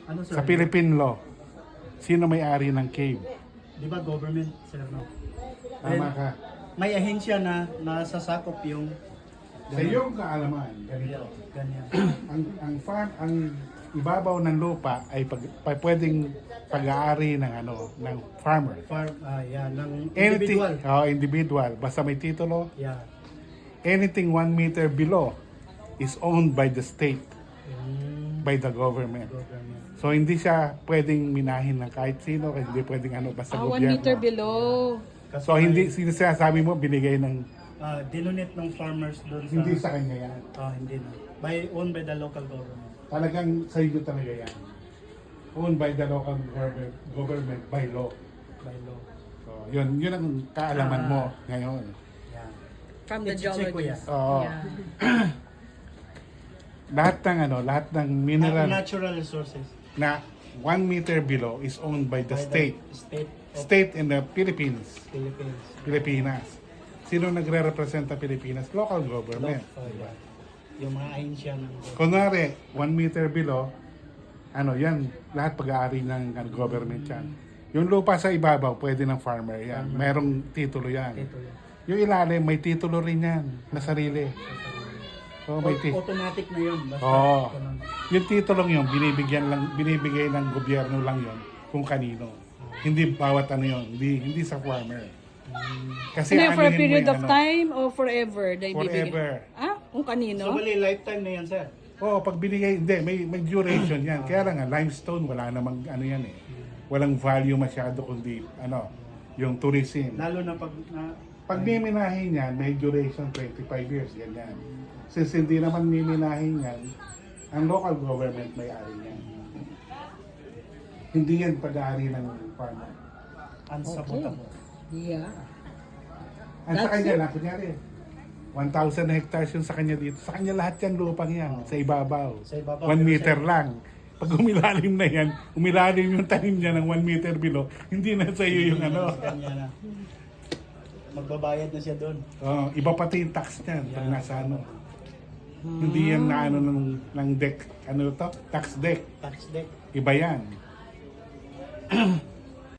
Ano, sir? Sa Philippine law, sino may-ari ng cave? Di ba government, sir, no? Tama ka. May ahensya na nasasakop yung Sa iyong kaalaman, ganito. ganyan. ang farm, ang ibabaw ng lupa ay pwedeng pag-aari ng ng farmer. Farm, yeah, ng Anything, individual. individual, basta may titulo. Yeah. Anything 1 meter below is owned by the state, by the government. Government. So hindi siya pwedeng minahin ng kahit sino, hindi pwedeng basta 1 gobyerno. meter below. Kasi So hindi sinasabi mo binigay ng dinonate ng farmers doon sa... hindi sa kanya yan. Hindi na. Owned by the local government. Talagang sa iyo talaga yan. Owned by the local government by law. By law. So yun ang kaalaman mo ngayon. Yeah. From the I-check ko geologist. Oo. Yeah. Lahat ng mineral Natural resources. na 1 meter below is owned by the By state. State of State in the Philippines. Philippines. Pilipinas. Sino nagre-represent ang Pilipinas? Local government. Yeah. Yung mga ahensya ng government. Kunwari, 1 meter below, yan, lahat pag-aari ng government yan. Yung lupa sa ibabaw, pwede ng farmer yan. Merong titulo yan. Ito yan. Yung ilalim, may titulo rin yan, na sarili. So, may Automatic na yun. Basta Oo. ito lang. Yung titulong yun, binibigay ng gobyerno lang yun kung kanino. Hindi bawat yun, hindi sa farmer. Kasi Ano yun, for a anuhin mo period yung of time o forever? Na ibibigay? Forever. Kung kanino? So, bali, lifetime na yan, sir. Oo, pag binigay, hindi, may duration yan. Kaya lang limestone, wala namang yan eh. Walang value masyado kundi, yung tourism. Lalo na Pag miminahin yan, may duration 25 years, ganyan. Since hindi naman miminahin yan, ang local government may-ari yan. Hindi yan pag-aari ng farmer. unsupportable. Yeah. Ang sa kanya lang, kunyari, 1,000 hectares yung sa kanya dito. Sa kanya lahat yan lupang yan, sa ibabaw. Sa ibabaw, 1 pero meter lang. Pag umilalim na yan, umilalim yung tanim niya ng 1 meter below, hindi na sa iyo yung Kanya na. Magbabayad na siya doon. Iba pati yung tax niyan pag nasa Hindi yan na ng deck, tax deck. Tax deck. Iba yan.